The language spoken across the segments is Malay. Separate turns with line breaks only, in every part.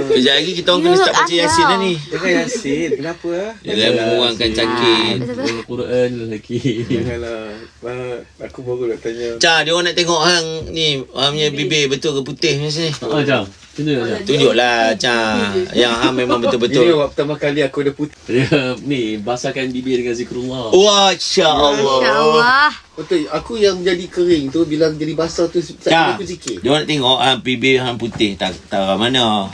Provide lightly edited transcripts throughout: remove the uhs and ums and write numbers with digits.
Kejap lagi kita orang kena start baca Yasin dah ni.
Jangan Yasin. Kenapa?
Yalah, mengurangkan cangkir.
Quran lelaki.
Janganlah. Aku baru nak tanya.
Cah, dia orang nak tengok hang ni, hang punya bibir betul ke putih macam ni.
Jam.
Tunjuklah, Cah. Yang hang memang
Ini
betul-betul.
awak pertama kali aku ada putih.
Dia ni basahkan bibir dengan zikrullah.
Wah, insya-Allah.
InsyaAllah.
Betul, aku yang jadi kering tu bila jadi basah tu
Cah,
aku zikir.
dia orang nak tengok hang bibir hang putih tak arah mana.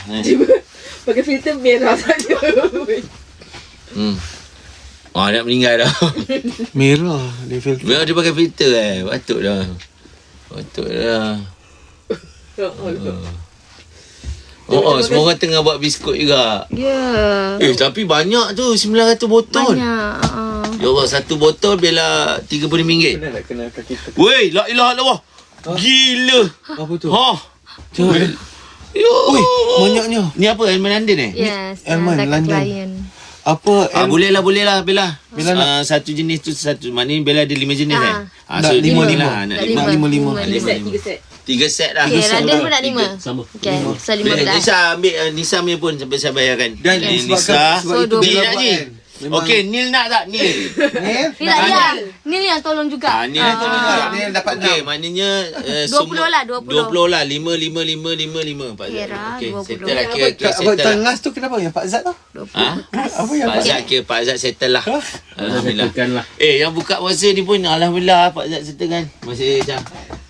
Pakai filter merah saja.
Wah, nak meninggal dah.
Merah dia filter.
Memang dia pakai filter Patut dah. Semua orang tengah buat biskut juga.
Ya.
Tapi banyak tu 900 botol.
Banyak.
Ya Allah, satu botol bela RM35.
Kena nak kena kaki kita.
Weh, la ilaha illallah. Gila.
Apa tu?
Ya.
Ui, banyaknya.
Ni apa? Elman London
Yes.
Elman,
dekat
London.
klien.
Apa?
Boleh lah Bella.
Bella nak-
Satu jenis tu satu. Maknanya Bella ada 5 jenis
Nak
so
lima,
ni
lima.
lah. Nak
Nak
5.
lima.
3 set.
3 set lah.
Okay, London pun nak 5.
Sama.
Okay, so 15.
Nisa ambil Nisa punya pun sampai saya bayarkan.
Dan
Nisa.
sebab
So,
itu
12
Bella
nak
buat
ni.
kan. Memang-
Okey, Nil nak tak? Nil.
Nil?
Ni tak yang. Ni yang tolong juga.
Nil yang tolong juga.
Nil dapat
Okey,
6.
maknanya
20 lah, 20.
20 lah. 5, 5, 5, 5, 5.
Kira,
Okey,
20.
settle lah. Kira
Apa
settle lah.
tangas tu kenapa yang Pak Zat tu?
Ha?
Apa yang
Pak Zat kira Pak Zat settle lah. Alhamdulillah.
Lah.
Yang buka puasa ni pun Alhamdulillah Pak Zat settle kan. Masih macam.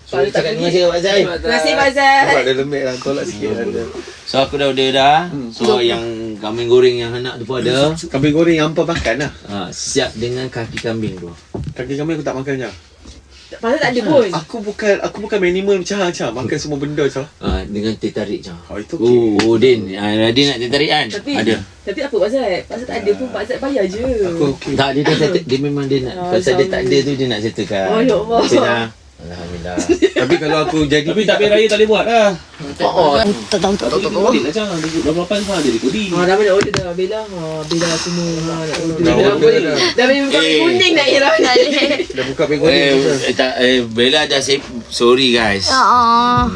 So, cakap terima kasih Pak Zat.
Terima kasih Bazal.
Nampak ada lembik lah. Tolak sikit lah dia.
So aku dah order dah. So yang kambing goreng yang nak tu pun ada.
Kambing goreng yang hampa makan lah.
Siap dengan kaki kambing tu.
Kaki kambing aku tak makannya.
Bazal tak ada pun.
Aku bukan minimal macam makan semua benda macam.
Dengan teh tarik je.
Oh itu okey.
Din. Dia nak teh tarik kan? Ada.
Tapi apa Bazal? Bazal tak ada pun. Bazal bayar je.
Aku okey.
Tak, dia dah settle. Dia memang dia nak. Pasal dia tak ada tu dia nak settlekan.
Oh, ya Allah.
Macam dah. Alhamdulillah.
Tapi kalau aku jadi
Tapi tak raya tak boleh buat lah.
Tak tahu.
Kodin lah Cang. 28 kan dia kodin.
Dah banyak order dah. Bella semua. Nak order.
Dah order dah.
Dah buka kuning nak Ira.
dah buka kambing goreng.
Bella dah say sorry guys.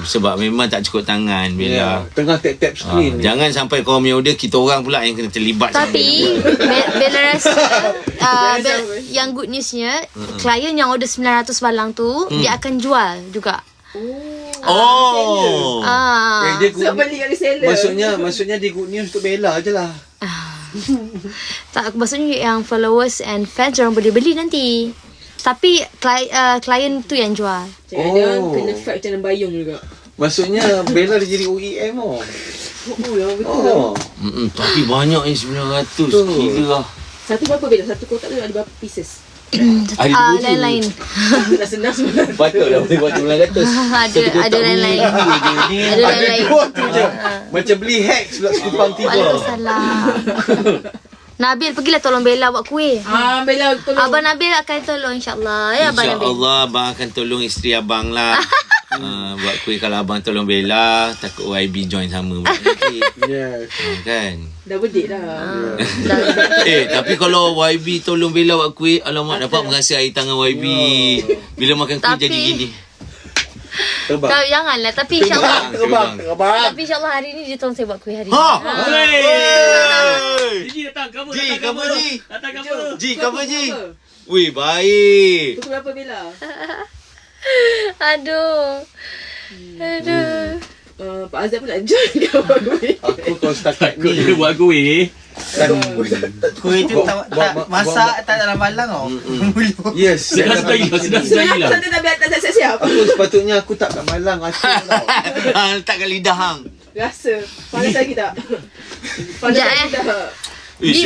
Sebab memang tak cukup tangan Bella.
Tengah tap screen.
Jangan sampai kau punya order kita orang pula yang kena terlibat.
Tapi Bella rasa yang good newsnya klien yang order 900 balang tu dia akan jual juga.
Dia good,
Sebab beli kat reseller.
maksudnya dia good news untuk Bella je lah.
Tak, maksudnya yang followers and fans orang boleh beli nanti. Tapi klien tu yang jual.
Jangan kena fight macam bayung juga.
Maksudnya Bella dia jadi OEM oh.
Ya betul.
Tapi banyak ni 900. Gila lah.
Satu berapa Bella? Satu kotak tu ada berapa pieces?
Lain-lain.
Dah senang semua.
Patut lah boleh buat 900.
Ada lain-lain. Ada lain-lain.
Dua tu je. Macam beli hack pula sekupang 3.
Waalaikumsalam. Nabil, pergilah tolong Bella buat kuih.
Bella tolong.
Abang Nabil akan tolong insyaAllah. Ya Abang Nabil.
InsyaAllah abang akan tolong isteri abang lah. Buat kuih kalau abang tolong Bella. Takut YB join sama.
Yes.
Kan.
Dah berdik dah.
Tapi kalau YB tolong Bella buat kuih, alamak dapat merasa air tangan YB. Bila makan kuih jadi gini.
Terbang.
Tak, janganlah. Tapi insyaAllah.
Terbang.
Tapi insyaAllah hari ni dia tolong saya buat kuih hari ni.
Ji datang cover.
Ji, cover Ji.
Datang cover.
Ji, cover Ji. Wih, baik.
Pukul berapa Bella?
Aduh.
Pak Azad pun nak join ke buat kuih.
Aku kalau setakat
Kau
ni
dia buat kuih.
Kuih tu tak masak tak dalam balang tau.
yes.
Sedap sekali lah.
Saya dah biar tak siap-siap.
Aku sepatutnya aku tak kat Malang rasa tau.
Letak kat lidah hang.
Rasa. Panas lagi tak? Panas lagi tak?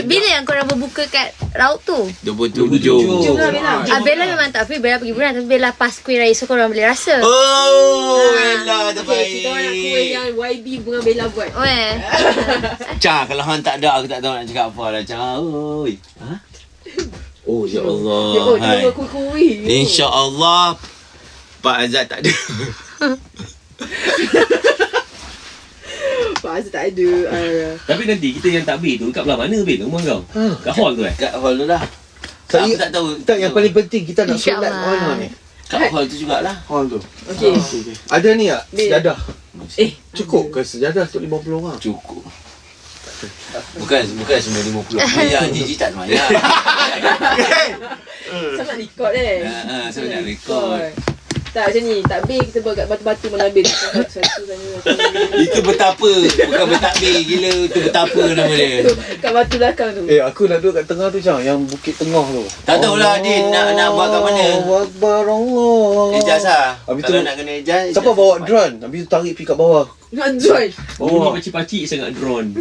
Bila yang korang berbuka kat Rauk tu?
27.
Jom lah Bella.
Bella memang tak free. Bella pergi bulan. Tapi Bella pas kuih raya. So korang boleh rasa.
Bella terbaik.
Kita orang nak kuih yang YB dengan Bella buat.
Cah, kalau hang tak ada aku tak tahu nak cakap apa lah. Cah, oi. Oh, ya Allah.
Dia buat kuih-kuih.
InsyaAllah Pak Azad tak ada.
Pak Azad tak ada.
Tapi nanti kita yang takbir tu kat belah mana Bil? Rumah kau? Kat hall tu
Kat hall tu lah.
Saya
Aku tak tahu.
Tak, yang paling penting kita nak solat
InsyaAllah.
mana ni?
Kat hall tu jugalah.
Hall tu.
Okey.
Ada ni tak?
Bil.
Dadah. Cukup ke sejadah untuk 50 orang?
Cukup. Bukan semua 50. Yang Gigi tak nak bayar.
Sama nak record
Saya nak rekod.
Tak macam ni, takbir kita buat kat batu-batu menabir. Satu sana.
Itu betapa. Bukan bertakbir. Gila. Itu betapa nama dia.
Kat batu belakang tu.
Aku nak duduk kat tengah tu Syah, yang bukit tengah tu.
Tak tahulah Din nak buat kat mana.
Allahu Akbar, Allah.
Ijaz lah.
Habis
Kalau
tu,
nak kena ijaz.
siapa bawa drone? Habis tu tarik pergi kat bawah.
Nak join.
Bunyi pacik-pacik sangat drone.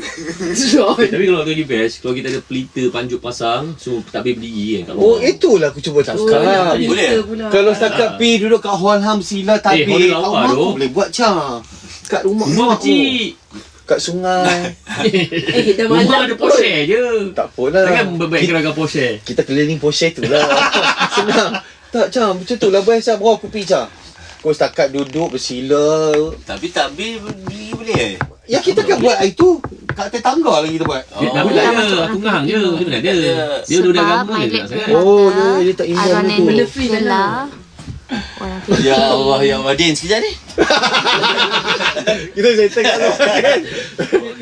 Join.
Tapi kalau tu best, kalau kita ada pelita panjuk pasang, so takbir berdiri kan kat
Oh,
luar.
itulah aku cuba cakap.
Boleh?
Kalau setakat pi duduk kat hall ham sila tabir,
hall
kat
lawa
rumah
tu.
aku boleh buat Syah. Kat rumah
Rumah
aku.
kecil.
Kat sungai.
Dah
Rumah
malam
ada
pun.
Porsche je.
Tak apalah.
Takkan background Porsche.
Kita keliling Porsche tu lah. Senang. Tak Syah, macam tu lah best Syah. Bawa aku pi Syah. Kau setakat duduk bersila.
Tapi takbir berdiri boleh.
Ya kita kan buat itu. Kat atas tangga lagi kita buat.
Tapi tak ada, tungang je. Dia mana ada. Dia duduk agama
my
je
leg
nak sangat.
Oh, dia tak ingat
Arwah
tu.
nenek
Benda free
Bella. Orang free.
Ya Allah, ya Allah. Din, sekejap ni.
Kita settle kat luar kan.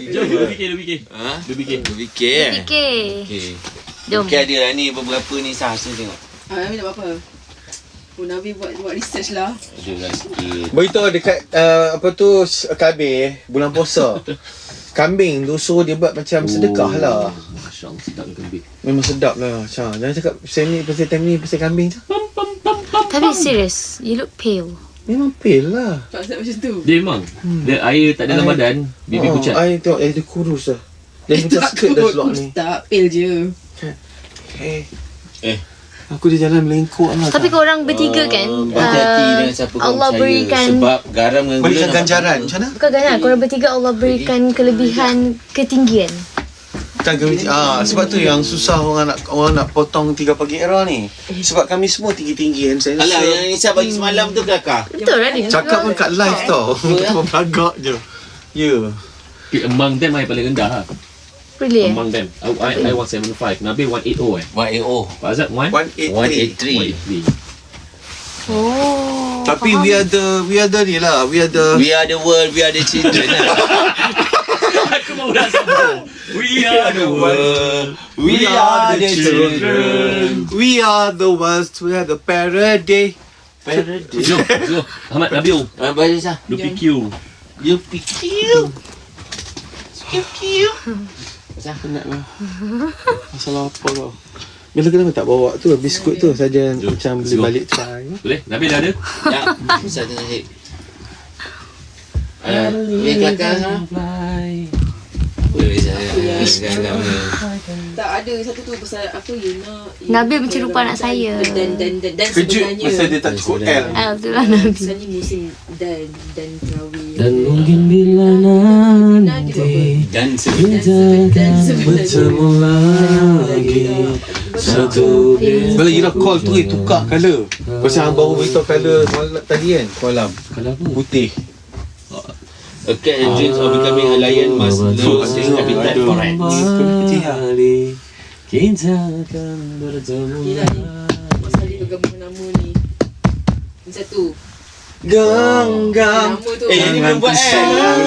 Jom, dia fikir.
Ha?
Dia fikir.
Fikir.
Fikir.
Okey.
Jom.
Okey, ada lah ni beberapa ni sah tengok.
Nabi tak apa-apa. Nabi buat research lah.
Ada lah sikit.
Beritahu dekat apa tu kabir bulan puasa. Kambing tu suruh dia buat macam sedekah lah.
Masya Allah, sedap ni kambing.
Memang sedap lah Syah. Jangan cakap pasal time ni pasal kambing Syah.
Tapi serious, you look pale.
Memang pale lah.
Tak sedap macam tu.
Dia memang. Dia air tak dalam badan, bibi pucat.
Air tengok air dia kurus lah. Dia macam skirt dah selok ni.
Tak, pale je.
Aku dia jalan melengkuk lah.
Tapi korang bertiga kan,
Hati-hati dengan siapa kau
Allah
percaya.
berikan,
Sebab garam dengan gula
Berikan
nampak
ganjaran.
sama.
Macam mana?
bukan kan, korang bertiga Allah berikan kelebihan ketinggian.
Kan kami sebab tu yang susah orang nak potong 3 pagi era ni. Sebab kami semua tinggi-tinggi kan. Saya
Alah, yang Isap bagi semalam tu kakak.
Betul lah dia.
cakap pun kat live tau. Kau belagak je. Ya.
Among them, I paling rendah lah.
Really?
Among them. I 175. Nabil 180 eh.
180.
Pak Azad
183.
183.
Oh.
Tapi we are the ni lah. We are the
We are the world, we are the children.
Aku mau dah sambung. We are the world.
We are the children.
We are the ones to have the paradise.
Jom. Ahmad Nabil.
Baca sah.
Lu PQ.
You pikir.
Penat lah. Masalah apa kau? Bila kenapa tak bawa tu biskut tu saja
Jom,
macam
let's
beli
go.
balik try.
Boleh? Nabil dah ada?
Ya, bisa tengah hit. Ni kelakar sana. Boleh saya.
Tak ada satu tu pasal apa Yuna.
Nabil macam rupa anak saya.
Dan
Kejut
sebenarnya.
masa dia tak cukup L.
Betul lah Nabil.
Sebenarnya musim dan terawih.
Dan mungkin bila nanti
Dan
bertemu lagi satu
Kalau Ira call tu tukar colour. Pasal hang baru beritahu colour malam tadi kan. Malam
Kalau apa?
putih.
A cat that dreams of becoming a lion must learn staying habitat for rats.
Kembali kita akan bertemu
Yelah ni. Pasal dia bergabung nama ni. Ni satu.
Genggam
Nama tu.
Yang ni belum buat
sayang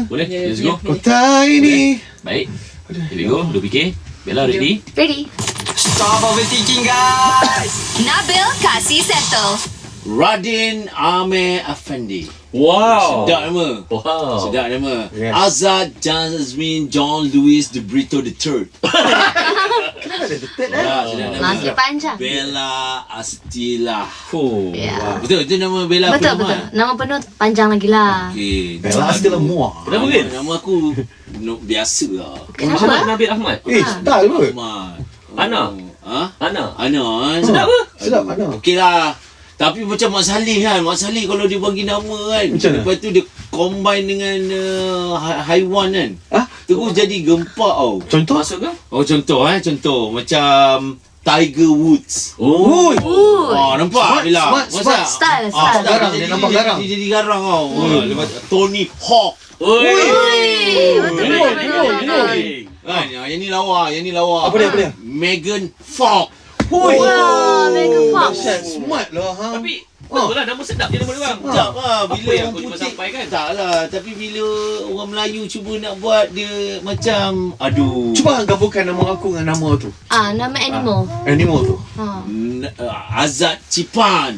Boleh? Let's go.
kota ini.
Baik. Here we go. Lu fikir. Bella ready?
Ready?
Nabil kasih settle.
Radin Amir Effendi.
Wow.
Sedap nama.
Wow.
Sedap nama.
Yes.
Azad Jasmine John Louis de Brito III. Sedap nama.
Masih panjang.
Bella Astila.
Oh.
Ya.
Betul, itu nama Bella
Betul,
apa
betul.
nama?
Nama penuh panjang lagi lah.
Okey.
Bella Astila Muar.
Kenapa kan?
Nama aku biasa lah.
Macam mana
Kenapa?
Nabil Ahmad?
Style kot.
Ahmad.
Ana?
Ha?
Ana?
Ana kan?
Sedap apa?
Sedap ada.
Okey lah. Tapi macam Mak Saleh kan. Mak Saleh kalau dia bagi nama kan.
Macam mana?
Lepas tu dia combine dengan haiwan kan.
Ah?
Terus jadi gempak tau.
Contoh?
Masuk ke?
Oh contoh. Macam Tiger Woods.
Oh.
Nampak
Smart,
Bila?
smart, smart.
Style.
garang, dia nampak garang.
Dia jadi garang tau. Lepas tu Tony Hawk.
Oi.
Betul.
Kan, yang ni lawa.
Apa dia?
Megan Fox.
Oi.
Wah, Megan Fox.
Dahsyat, smart lah ha.
Tapi Betul lah, nama sedap je nama orang.
Tak lah,
Apa
bila
yang
orang
kau cuba
putih
sampaikan?
tak lah, tapi bila orang Melayu cuba nak buat dia macam aduh.
Cuba hang gabungkan nama aku dengan nama tu.
Nama animal.
Animal tu.
Azad Cipan.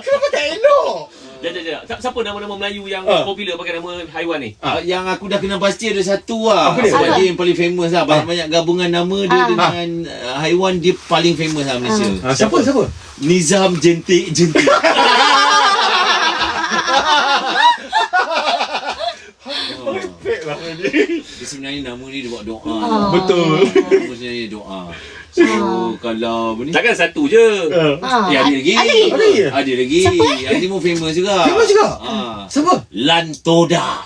Kenapa tak elok?
Sekejap. Siapa nama-nama Melayu yang popular pakai nama haiwan ni?
Yang aku dah kenal pasti ada satu lah.
Apa dia?
Sebab dia yang paling famous lah. Banyak-banyak gabungan nama dia dengan haiwan, dia paling famous lah Malaysia.
Siapa?
Nizam Jentik.
Perfect lah ni.
Dia sebenarnya nama ni dia buat doa.
Betul.
Nama sebenarnya doa. So kalau ni
Takkan satu je.
ada lagi. Ada lagi. Yang ni pun famous juga.
Famous juga? Siapa?
Lantoda.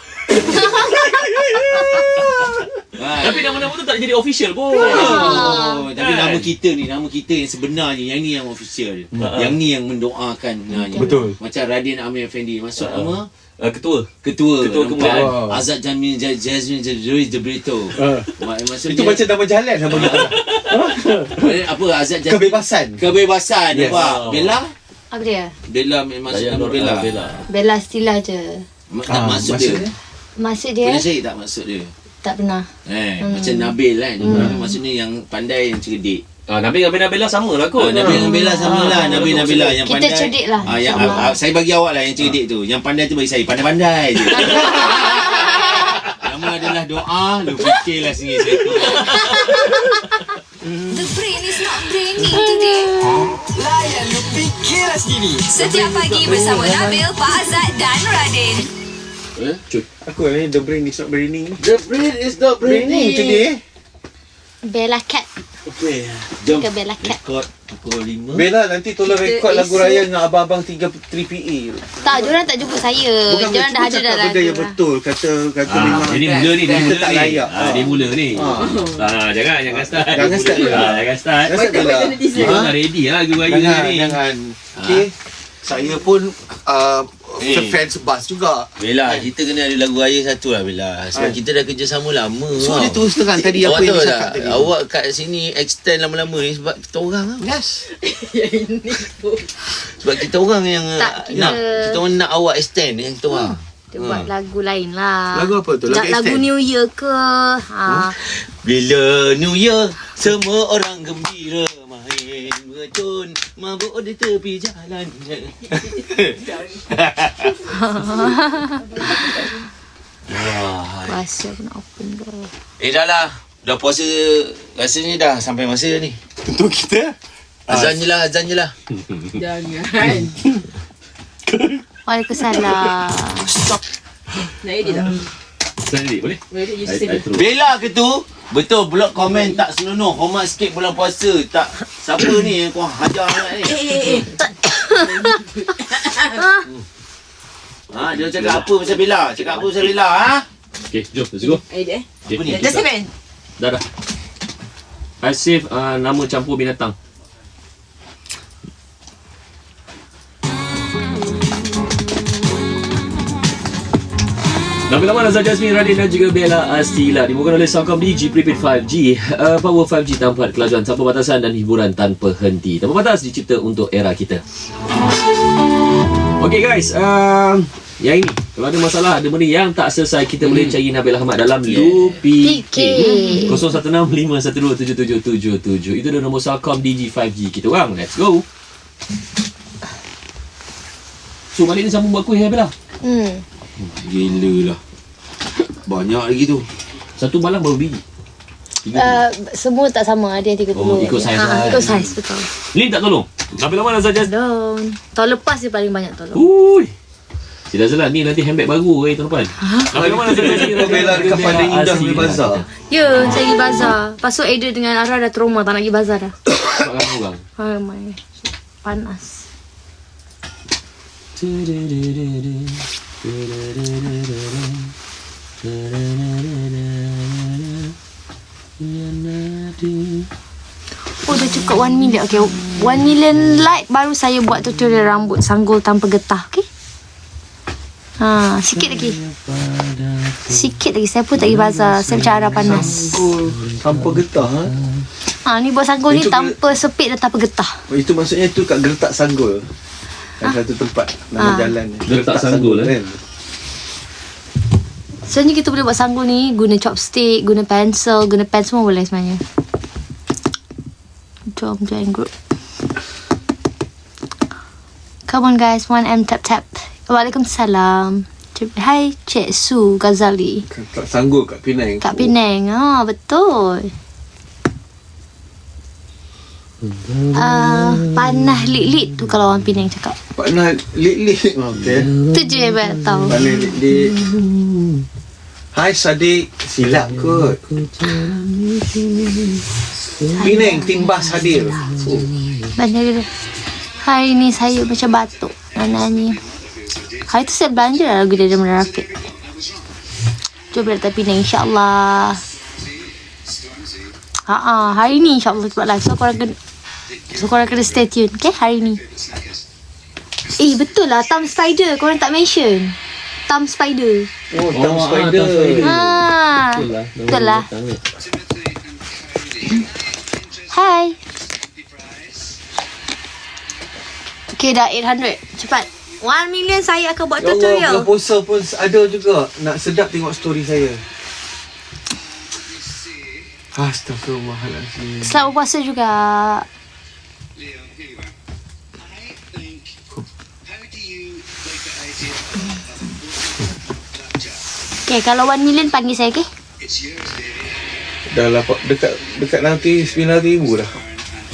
Tapi nama-nama tu tak jadi official pun.
Tapi nama kita yang sebenarnya, yang ni yang official. Yang ni yang mendoakan.
Betul.
Macam Radin Amir Effendi masuk nama
Ketua
kemuliaan Azad Jasmine Jebrito. Maksudnya
Itu macam nama jalan nama kita.
apa Azad Jasmine kebebasan.
Yes.
Apa? Bella?
Apa dia?
Bella maksud nama Bella.
Bella Stila je.
Tak maksud dia.
Maksud dia
Pernah syahid tak maksud dia?
tak pernah.
Macam Nabil kan. Maksudnya yang pandai, yang cerdik.
Nabil dengan Bella sama lah kot.
Nabil dengan Bella sama lah. Nabil Nabila yang
Kita
pandai.
cerdik lah.
Yang saya bagi awak lah yang cerdik tu. Yang pandai tu bagi saya. Pandai-pandai je. Nama adalah doa. Lu fikirlah sendiri saya tu.
The brain is not braining today.
Layan lu fikirlah sendiri.
Setiap pagi bersama Nabil, Pak Azad dan Radin.
Aku ni the brain is not braining.
The brain is not
Braining today.
Bella Cat.
Jom.
Ke Bella Cat.
Rekod pukul 5.
Bella nanti tolong rekod lagu raya dengan abang-abang 3PE.
Tak, diorang tak jumpa saya.
Bukan
Diorang dah ada dah
benda yang
lagu.
betul. Kata memang
Dia mula ni,
kita tak layak.
Dia mula ni. Jangan start.
Jangan start dulu.
Jangan start.
Jangan start Bella.
Kita dah ready lah lagu raya ni.
Jangan. Okay. Saya pun fans Bas juga.
Bella, kita kena ada lagu raya satu lah Bella. Sebab kita dah kerja sama lama.
So dia terus terang tadi
Awak
apa yang
tahu
dia
tak?
cakap tadi.
Awak kat sini extend lama-lama ni sebab kita orang lah.
Yes.
Yang ini pun.
Sebab kita orang yang
Tak,
kita orang nak awak extend yang kita orang.
Dia buat lagu lain lah.
Lagu apa tu? Lagu
Lagu
extend?
New Year ke?
Bila New Year, semua orang gembira main bercun, mabuk di tepi jalan. Wah.
Puasa pun nak open ke.
Dah lah. Dah puasa rasanya dah sampai masa ni.
Untuk kita.
Azan je lah.
Jangan.
Waalaikumsalam.
Nak edit tak?
Sendiri boleh?
Boleh you say.
Bella ke tu? Betul, blok komen tak senonoh. Hormat sikit bulan puasa. Tak, siapa ni yang kau hajar ni? Dia cakap apa pasal Bella? Cakap apa pasal Bella, ha?
Okay, jom, let's go.
Edit
Apa ni?
Dah save kan?
Dah. I save nama campur binatang. Nabil Aman, Azad Jasmine, Radin dan juga Bella Astila dibawakan oleh Celcom Digi Prepaid 5G. Power 5G tanpa kelajuan, tanpa batasan dan hiburan tanpa henti. Tanpa batas dicipta untuk era kita. Okay guys, yang ini kalau ada masalah, ada benda yang tak selesai, kita boleh cari Nabil Ahmad dalam Lupi
PK.
0165177777. Itu dah nombor Celcom Digi 5G kita orang. Let's go. So balik ni sambung buat kuih ya Bella.
Gila lah. Banyak lagi tu.
Satu balang baru biji.
Semua tak sama. Ada yang 30.
Ikut saiz lah.
Ikut saiz, betul.
Lin tak tolong. Nabil Ahmad, Azad Jasmine.
Tolong. Tahun lepas dia paling banyak tolong.
Ui. Sila Zalan ni nanti handbag baru tahun depan. Nabil Ahmad, Azad Jasmine.
Bella dekat paling indah di bazar.
Ya, saya pergi bazar. Lepas tu Ada dengan Ara dah trauma, tak nak pergi bazar dah.
Sebab ramai orang.
Oh my. Panas. Oh, dah cukup 1 million. Okay, 1 million like baru saya buat tutorial rambut sanggul tanpa getah. Okay. Sikit lagi. Sikit lagi. Saya pun tak pergi bazar. Saya macam Ara panas.
Sanggul tanpa getah.
Ni buat sanggul ni
Itu
tanpa sepit dan tanpa getah.
Itu maksudnya tu kat gertak sanggul. Satu tempat nama jalan ni.
Letak sanggul,
kan.
Sebenarnya kita boleh buat sanggul ni guna chopstick, guna pensel, guna pen semua boleh sebenarnya. Jom join group. Come on guys, 1M tap. Waalaikumsalam. Hai Cik Su Ghazali.
Tak sanggul kat Penang.
Kat Penang. Betul. Panah lit-lit tu kalau orang Penang cakap.
Panah lit-lit. Okey.
Tu je yang Bel tahu.
Panah lit-lit. Hai Sadiq. Silap kot. Penang timbas hadir.
Banyak dia. Hari ni saya macam batuk nak nyanyi. Hari tu saya belanja lah lagu Dada Merapik. Cuba datang Penang insyaAllah. Hari ni insyaAllah kita buat live. So korang kena stay tune. Okay hari ni. Betul lah Tom Spider. Korang tak mention Tom Spider.
Tom Spider.
Betul lah. Hai. Okay dah 800. Cepat 1 million saya akan buat tutorial.
Bulan puasa pun ada juga. Nak sedap tengok story saya. Astagfirullahaladzim.
Selamat puasa juga. Okay, kalau 1 million panggil saya, okay?
Dah lah dekat nanti 9,000 dah.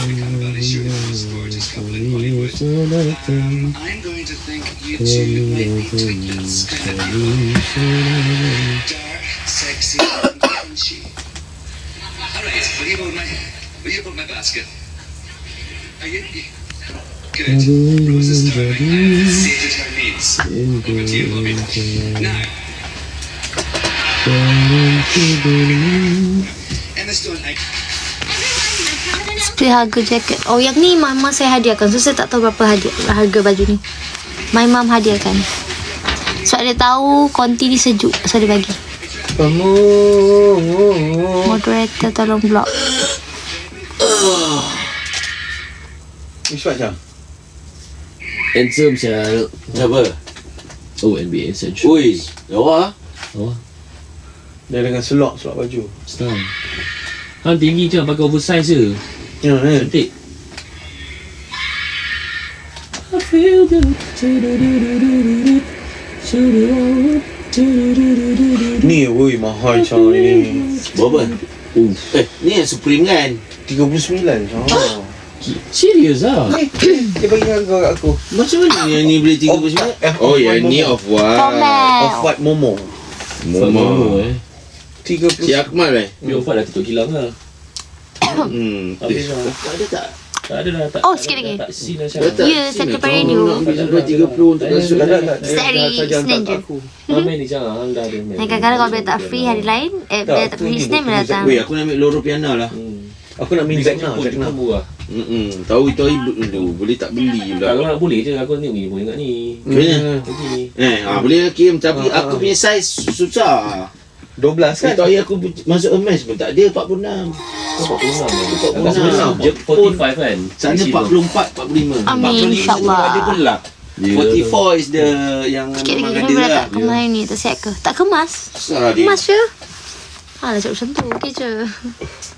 I'm going to think you two might be twins. Dark, sexy, and punchy. Alright, will you hold my basket? Are you? Good. Roses darling, sated her needs. Over to you, Bobby. Now. And this one,
Split harga jaket. Oh yang ni mama saya hadiahkan. So saya tak tahu berapa harga baju ni. My mum hadiahkan. Sebab dia tahu konti ni sejuk. So dia bagi. Moderator tolong block.
Which one Syah?
Handsome Syah.
Siapa?
Oh NBA Essential.
Ui, lawa.
Dia dengan selok baju.
Style. Han tinggi je pakai oversize je.
Ya kan?
Cantik. I feel good.
Ni woi mahal Syah ni.
Berapa? Ni yang Supreme kan?
39 Syah.
Serius lah.
Dia bagi harga kat aku.
Macam mana yang ni boleh 39? Oh yang ni Off-White.
Off-White Momo.
Momo
30.
Si Akmal
Dia Off-White dah tutup kilang lah.
Habis lah. Ada tak?
Tak ada dah.
Oh, sikit lagi.
Tak sin lah Syah.
Ya, saya kepada radio.
Ambil sampai 30 untuk kasut.
Steady Senaja.
Main ni jangan. Hang dah ada main.
Dan kadang-kadang kalau dia tak free hari lain, dia tak free Isnin dia datang.
Weh, aku nak ambil Loro Piana lah.
Aku nak main Zack
Dia
Now.
murah.
Tahu itu dulu. Boleh tak beli pula.
Kalau nak boleh je aku ni boleh ingat ni.
Boleh?
Begini.
Boleh Hakim. Tapi aku punya saiz susah.
12 kan?
Itu hari aku masuk Hermes pun tak ada 46.
46 je 45 kan.
Sana 44, 45.
Amin,
45
insyaAllah.
Ada pun lah. 44 is the yang
Sikit lagi
memang
dia boleh
ada lah.
tak kemas hari ni. Tak siap ke? Tak kemas.
Susah dia.
Kemas je. Alah cakap macam tu. Okey je.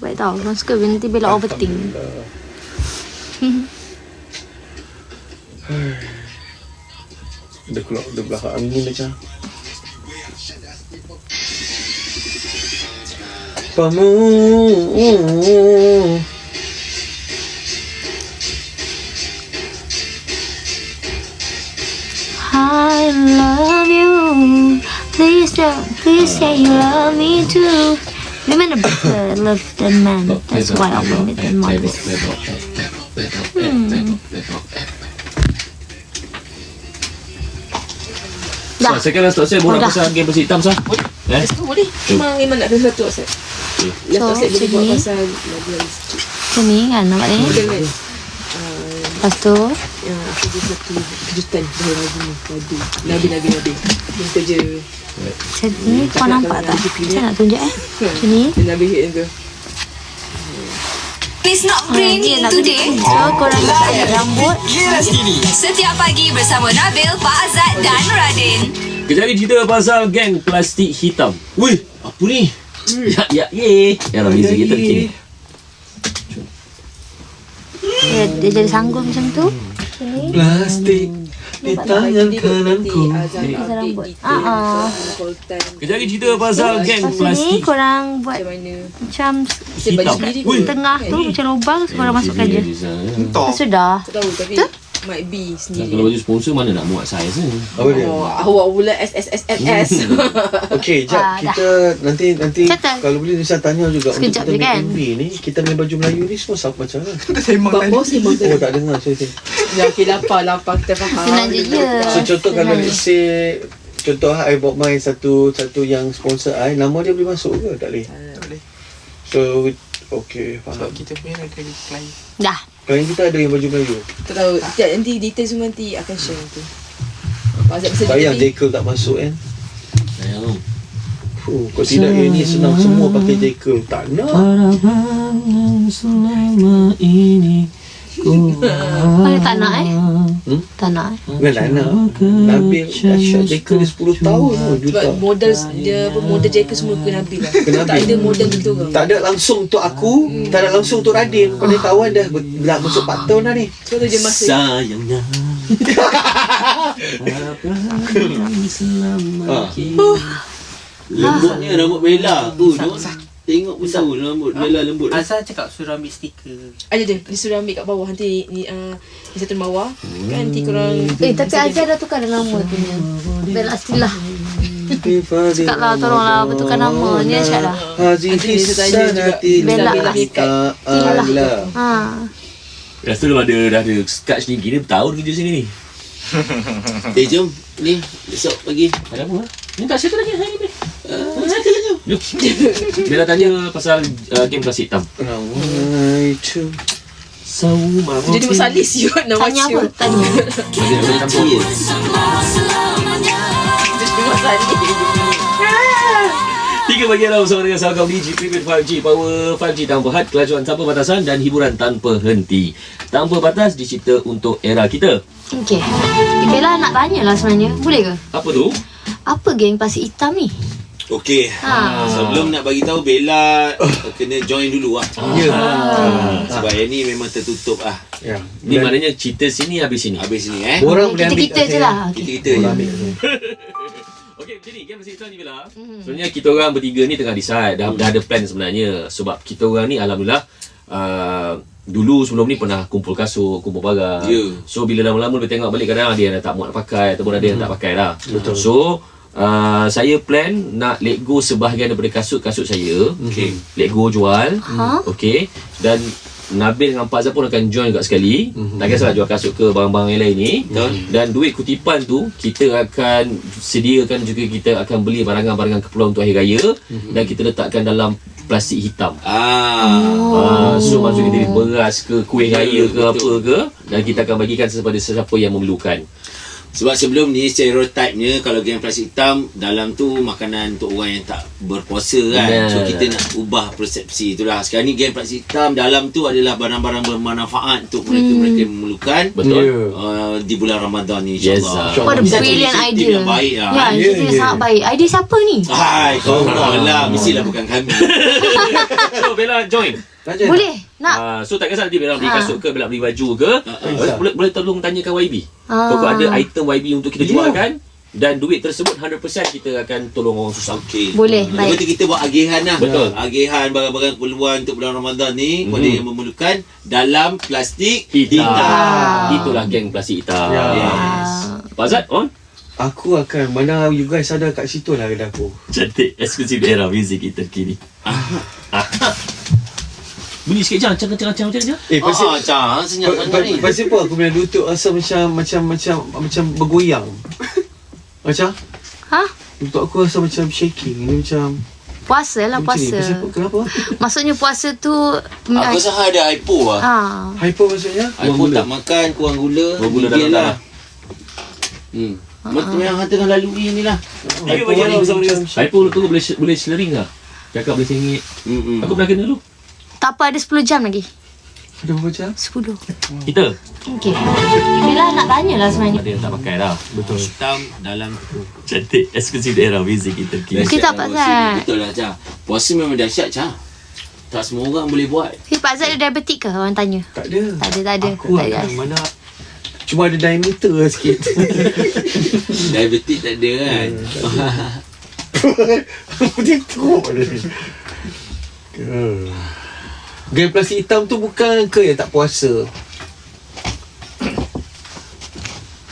Baik tau. Orang suka nanti bila overthink.
Dia keluar dia belakang angin macam. Pamu.
I love you. Please say you love me too. Women are better love than men. That's why I love it than men. Dah.
Saya kena stop saya borak
Dah.
pasal game bersih hitam sah.
Tu boleh. Memang nak kena satu WhatsApp.
So,
WhatsApp boleh buat
sini.
pasal lagu
Sini kan nampak ni.
dengan
Lepas tu
yang aku ada satu kejutan dalam lagu ni. Nabi. Dia kerja
macam ni kau nampak tak? Saya nak tunjuk Macam ni.
dan Nabi hit tu.
Please It's not
Dia
raining
nak
today.
So korang nak ambil rambut.
Setiap pagi bersama Nabil, Pak Azad dan Radin.
Kejap lagi cerita pasal geng plastik hitam.
Wih, apa ni?
Ya, ye. Era music kita kini.
Dia jadi sanggup macam tu. Sini.
Plastik di tangan kananku.
Pasal rambut.
Kejap lagi cerita pasal geng
Lepas ni
plastik
korang buat
Macam mana?
macam
Kita baju
hitam.
sendiri
Wih.
ke?
tengah tu macam lubang, so korang masukkan je.
Tok.
Sudah.
Tak tahu tapi might be
Kalau
sendiri.
baju sponsor mana nak muat saiz ni?
Apa dia?
Oh, awak pula SSSSS.
Okey, jap
Ah,
kita nanti
Catat.
kalau boleh Nisa tanya juga untuk
Sekejap
kita
je
main
kan?
MV ni, kita main baju Melayu ni semua sama macam mana?
Bapak sembang
Oh,
tadi.
tak dengar saya.
Ya, okey, lapar kita faham.
Senang je je.
So contoh kalau
Senang je.
let's say contoh I bawa main satu yang sponsor I, nama dia boleh masuk ke? Tak boleh.
Boleh.
So okey, faham.
Sebab kita punya ada klien.
Dah.
Klien kita ada yang baju Melayu.
Tak tahu. Nanti detail semua nanti akan share nanti. Pak Azad bisa
Bayang
jadi.
Jekyll tak masuk kan?
Ayuh.
Kalau tidak ini senang semua pakai Jekyll. Tak nak.
Harapan yang selama ini
Mana tak nak Tak nak
Bukan tak nak. Nabil Asyad Jekyll dia 10 tahun tu.
Sebab
Juta.
model dia model jacket semua ke Nabil lah.
Ke Nabil.
Tak ada model kita orang.
Tak ada langsung untuk aku, tak ada langsung untuk Radin. Pada kawan dah dah masuk 4 tahun dah ni.
Sebab tu je masa.
Sayangnya.
Ah.
Lembutnya rambut Bella. Tengok pun tahu rambut Bella lembut.
Asal cakap suruh ambil stiker.
Ada je. Dia suruh ambil kat bawah. Nanti ni satu bawah. Kan nanti korang.
tapi Azhar dah tukar dah nama punya Bella Astilah. Cakap lah tolonglah betulkan nama. Ni Asyad dah.
Hazihi sanati
Bella
ta'ala.
Ha.
Lepas tu dah ada sketch ni. Kira bertahun kerja sini ni.
Jom. Ni, besok pagi.
Ada apa? Ni tak siapa lagi hari ni. Jom. Bella tanya pasal game plastik hitam.
Rawaitu.
Sauma.
Jadi masalis you nama
Tanya apa? Tanya.
Bagi nak campur.
Jadi masalis.
3 bagian lah bersama dengan Celcom Digi Prepaid 5G. Power 5G tanpa had, kelajuan tanpa batasan dan hiburan tanpa henti. Tanpa batas dicipta untuk era kita.
Okey. Bella nak tanya lah sebenarnya. Boleh ke?
Apa tu?
Apa geng plastik hitam ni?
Okey. Sebelum nak bagi tahu Bella kena join dulu lah. Sebab yang ni memang tertutup ah.
Ya.
Ni maknanya cerita sini habis sini.
Habis ni
Orang boleh ambil
Kita-kita
kat
je
saya.
lah. Okey.
Kita
Orang
je.
ambil kat saya.
Okey, macam ni game plastik hitam ni Bella. Sebenarnya kita orang bertiga ni tengah decide. Dah ada plan sebenarnya. Sebab kita orang ni alhamdulillah dulu sebelum ni pernah kumpul kasut, kumpul barang.
Ya.
So bila lama-lama dia tengok balik kadang ada yang dah tak muat nak pakai ataupun ada yang tak pakai dah.
Betul.
So saya plan nak let go sebahagian daripada kasut-kasut saya.
Okey.
Let go jual.
Ha?
Okey. Dan Nabil dengan Pak Azhar pun akan join juga sekali. Tak kisahlah jual kasut ke barang-barang yang lain ni. Dan duit kutipan tu kita akan sediakan juga, kita akan beli barangan-barangan keperluan untuk hari raya dan kita letakkan dalam plastik hitam. So maksudnya dari beras ke kuih raya ke apa ke, dan kita akan bagikan kepada sesiapa yang memerlukan.
Sebab sebelum ni stereotipnya kalau geng plastik hitam dalam tu makanan untuk orang yang tak berpuasa kan.
Benar.
So kita nak ubah persepsi itulah. Sekarang ni geng plastik hitam dalam tu adalah barang-barang bermanfaat untuk mereka-mereka yang memerlukan.
Betul?
Di bulan Ramadan ni
Yes,
insyaAllah.
What a
Bisa
brilliant
jadi
idea.
yang baik lah.
Ya, ini sangat baik. Idea siapa ni?
Hai, kau lah. Mestilah bukan kami.
So Bella join.
Boleh? Nak?
So tak kisah nanti Bella beli kasut ke, Bella beli baju ke, boleh tolong tanyakan YB. Kalau ada item YB untuk kita jualkan, dan duit tersebut 100% kita akan tolong orang susah.
Okey.
Boleh,
Lepas
baik.
tu kita buat agihan lah.
Betul.
Agihan barang-barang keperluan untuk bulan Ramadan ni kepada yang memerlukan dalam plastik
Hitam.
hitam.
Itulah geng plastik hitam.
Yes.
Pak Azhar, on?
Aku akan mana you guys ada kat situ lah kedai aku.
Cantik, eksklusif era muzik kita kini. Bunyi sikit macam macam.
Macam senyap sangat ni.
Pasal apa aku punya lutut rasa macam bergoyang. Macam
Ha?
lutut aku rasa macam shaking. Dia macam
Puasa lah,
macam ni.
puasa.
Pasal apa? Kenapa?
Maksudnya puasa tu
Aku rasa ada hypo lah.
Hyper maksudnya?
Hypo tak makan, kurang gula.
Kurang gula
gigil
dalam
lah. Yang tengah lalui ni lah.
Tiga bagi Allah bersama dengan Saipul tu boleh slering lah. Cakap boleh sengit. Aku pernah kena dulu.
tak apa, ada 10 jam lagi.
Ada berapa jam?
10.
Kita
Okay. Bella nak tanya lah sebenarnya.
ada yang tak pakai dah.
Betul.
Hitam dalam cantik eksklusif daerah music kita kini.
Kita tak pasal.
Betul lah Cah. Puasa memang dahsyat Cah. Tak semua orang boleh buat.
Pak Zat ada diabetik ke? Orang tanya.
Tak ada.
Tak ada.
Aku
Tak ada.
mana cuma ada diameter lah sikit.
Diabetik tak ada kan.
Dia teruk dia. Gaya plastik hitam tu bukan ke yang tak puasa?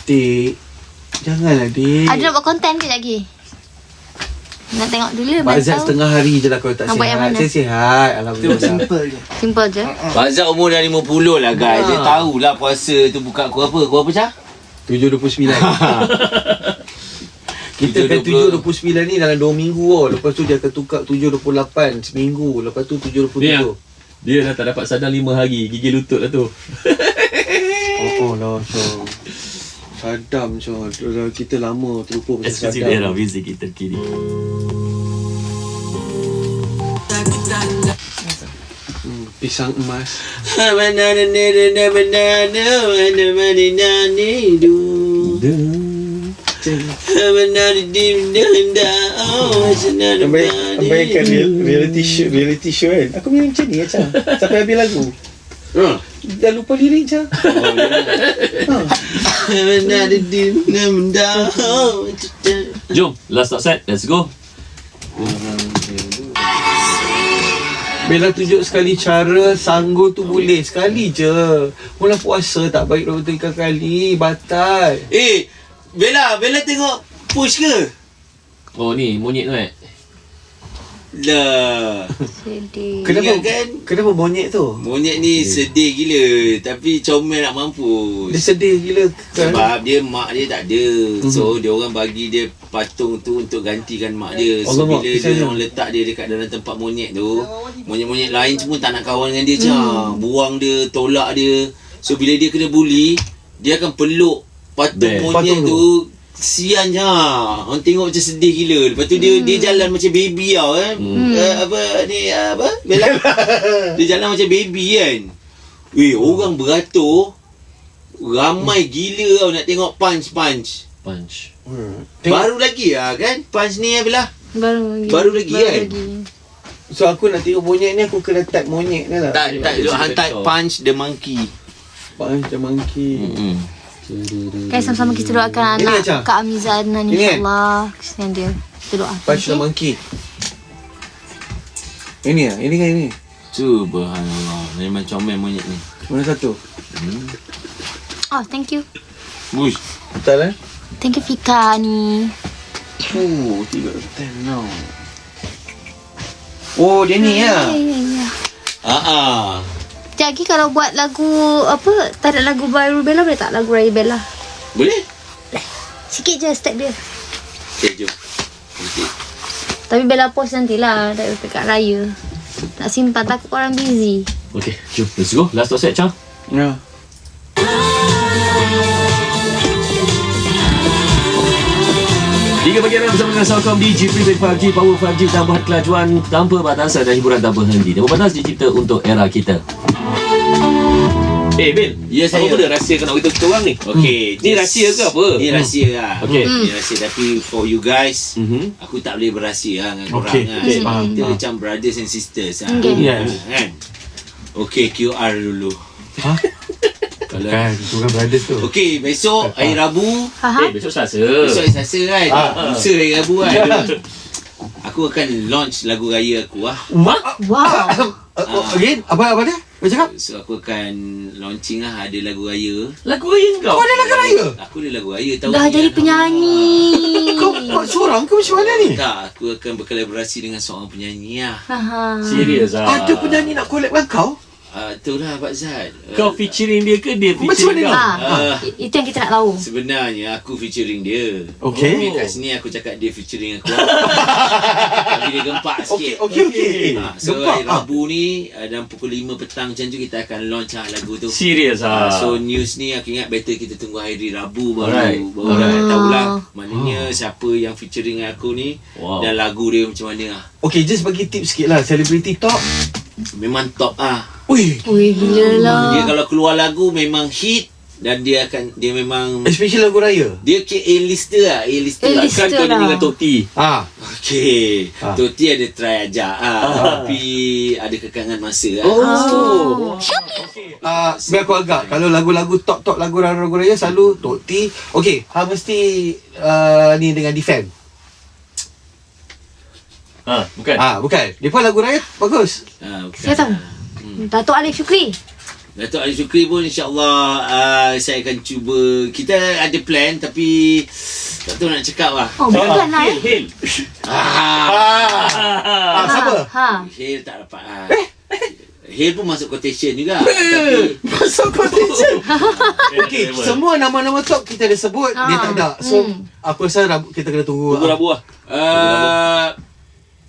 Dik, janganlah Dik.
Ada nak buat konten ke lagi? Nak tengok dulu.
Pak
baru
Zat
tahu.
setengah hari je lah kalau tak
Nak buat yang
sihat.
mana?
Saya sihat, alhamdulillah.
Simple je.
Simple je.
Bazat umur dah 50 lah guys. Dia tahulah puasa tu buka pukul apa? Pukul apa Cah?
7.29. Kita kan 7.29 ni dalam 2 minggu tau. Lepas tu dia akan tukar 7.28 seminggu. Lepas tu 7.27.
Dia dah tak dapat sadar 5 hari. Gigi lutut lah tu.
Oh lah Syah. Sadam Syah. Kita lama terlupa pasal
Eksklusif daerah
sadam.
music kita kini.
Pisang emas. Abaikan reality show kan. Aku punya macam ni Macam sampai habis lagu. Dah lupa lirik Macam
Jom, last stop set. Let's go.
Bella tunjuk sekali cara sanggul tu boleh. Sekali je. Mula puasa tak baik 2-3 kali. Batal.
Bella tengok push ke?
Oh ni, monyet tu
Lah.
Sedih.
Kenapa
Ingat kan?
Kenapa monyet tu?
Monyet ni sedih gila. Tapi comel nak mampus.
Dia sedih gila kan?
Sebab dia mak dia tak ada. So dia orang bagi dia patung tu untuk gantikan mak dia. So
Allah,
bila dia orang letak dia dekat dalam tempat monyet tu, monyet-monyet lain semua tak nak kawan dengan dia Cah. Buang dia, tolak dia. So bila dia kena bully, dia akan peluk patung monyet
patung
tu. Kesian je. Orang tengok macam sedih gila. Lepas tu dia jalan macam baby tau kan. Apa Bella. Dia jalan macam baby kan. Orang beratur ramai gila tau nak tengok punch.
punch.
Baru lagi lah kan punch ni Bella.
Baru lagi
kan?
So aku nak tengok monyet ni, aku kena type monyet ni lah.
Tak hantar punch the monkey.
Punch the monkey.
Kan sama-sama kita doakan
Ini
anak
Acah?
Kak Amizanan
Ini kan?
insyaAllah. Kesian dia. Kita doa.
Punch the monkey. Ini lah, ini kan ini.
Subhanallah. Memang comel monyet ni.
Mana satu?
Oh, thank you.
Bush.
Betul
Thank you Fika ni.
Oh, 3 now. Oh, dia ni lah.
Ya.
Ah.
Sekejap lagi kalau buat lagu apa, tak ada lagu baru Bella, boleh tak lagu Raya Bella?
Boleh?
Sikit je step dia.
Okay, jom. Nanti.
Tapi Bella post nantilah dekat Raya. Nak simpan takut orang busy.
Okay, jom. Let's go. Last stop set, Cah.
Ya.
3 pagi bersama dengan Celcom Digi Prepaid 5G, Power 5G, tambahan kelajuan tanpa batasan dan hiburan tanpa henti. Tanpa batas dicipta untuk era kita. Bil,
Ya, saya.
apa benda rahsia kau nak beritahu kita orang ni?
Okay.
Ni rahsia ke apa?
Ni rahsia lah.
Okay.
Ni rahsia. Tapi for you guys,
Mhm.
aku tak boleh berahsia lah dengan korang
Okay.
kan.
Okay,
Sebab
faham,
kita
faham.
macam brothers and sisters lah.
Okay.
Yes.
Kan? Okay, QR dulu.
Ha? Kan, tu kan brothers tu.
Okay, besok hari Rabu.
Faham?
Besok Selasa.
Besok hari Selasa kan. Lusa hari Rabu kan. Aku akan launch lagu raya aku lah.
Wow.
Again, apa dia? Kau cakap?
So aku akan launching lah, ada lagu raya.
Lagu raya kau?
Kau ada lagu raya?
Aku ada lagu raya tahu.
Dah
ni,
jadi
Alhamdulillah.
penyanyi.
Kau buat seorang ke macam mana ni?
Tak, aku akan berkolaborasi dengan seorang penyanyi lah.
Faham.
Serius ah.
Ada penyanyi nak collab dengan kau?
Itulah Pak Zat.
Kau featuring dia ke dia
Macam
featuring
mana
kau?
ni?
Itu yang kita nak tahu.
Sebenarnya aku featuring dia.
Okey.
Tapi kat sini aku cakap dia featuring aku. Tapi dia gempak sikit.
Okey.
So
Gempak,
hari Rabu ni dalam pukul 5 petang macam tu kita akan launch lah lagu tu.
Serius ah.
So news ni aku ingat better kita tunggu hari Rabu baru
Alright.
baru nak tahulah maknanya siapa yang featuring aku ni dan lagu dia macam mana lah.
Okay, just bagi tips sikit lah. Celebrity talk.
Memang top ah.
Ui,
Ui, gila lah.
Dia kalau keluar lagu memang hit dan dia memang
especially lagu raya.
dia A-lister lah, A-lister.
A-lister.
Kan kau
lah.
dengan Tok T.
Okey.
Ah.
Toti ada try ajak tapi ada kekangan masa lah.
Biar aku agak. Kalau lagu-lagu top lagu raya selalu Tok T. Okey, mesti ni dengan Defend.
Bukan.
Bukan. Dia pun lagu raya bagus.
Bukan.
Saya tahu. Datuk Alif Syukri.
Datuk Ali Syukri pun insyaAllah saya akan cuba. Kita ada plan tapi tak tahu nak cakap lah.
Oh, bukan lah.
Hil.
Siapa?
Hale tak dapat lah. Hale pun masuk quotation juga. Tapi
Masuk quotation. Okey, semua nama-nama top kita dah sebut, dia tak ada. So, aku rasa kita kena tunggu.
Tunggu Rabu lah.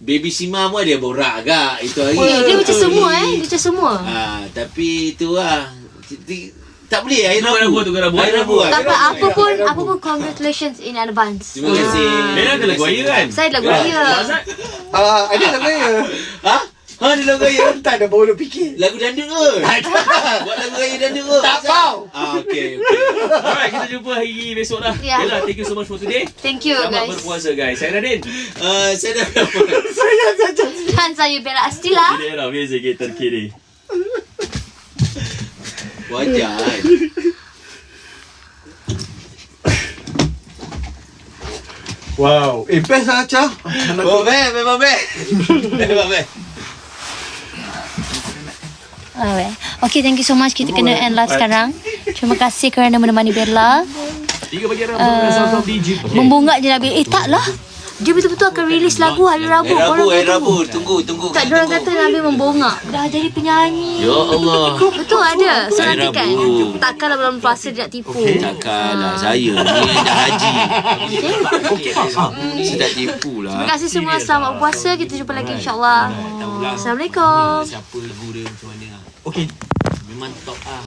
Baby Sima pun ada borak agak itu hari.
Dia macam semua Dia macam semua.
Tapi itu lah. Tak boleh hari Rabu.
Tunggu Rabu.
Hari Rabu
Tak apa, apa pun congratulations in advance.
Terima kasih.
Dia ada lagu raya kan?
Saya lagu raya.
Ada lagu raya.
Ada lagu raya.
Tak ada baru fikir.
Lagu dandut ke? Buat lagu raya dandut ke?
Tak tahu.
Okey.
Alright, kita jumpa hari besok lah.
Ya.
Yalah, thank you so much for today.
Thank you
Selamat
guys.
berpuasa guys. Saya Radin.
Saya dah berapa?
Dan saya Bella Astila.
Ini era music kita terkini.
Wajar kan?
Wow. Best lah Acah.
Oh, memang best. Memang best.
Alright. Okay, thank you so much. Kita kena end live sekarang. Terima kasih kerana menemani Bella.
3 bagi Rabu DJ.
Membongak je Nabil. Tak lah. Dia betul-betul akan release lagu hari Rabu.
Hari Rabu. Tunggu.
Tak, diorang kata Nabil membongak. Dah jadi penyanyi.
Ya Allah.
Betul ada. So
Hari
nantikan.
Rabu.
Takkanlah bulan puasa dia nak tipu.
Takkanlah saya ni dah haji. Saya tak tipu lah.
Terima kasih semua. Selamat berpuasa. Kita jumpa lagi insyaAllah. Assalamualaikum.
Siapa lagu dia macam mana?
Okey.
Memang top ah.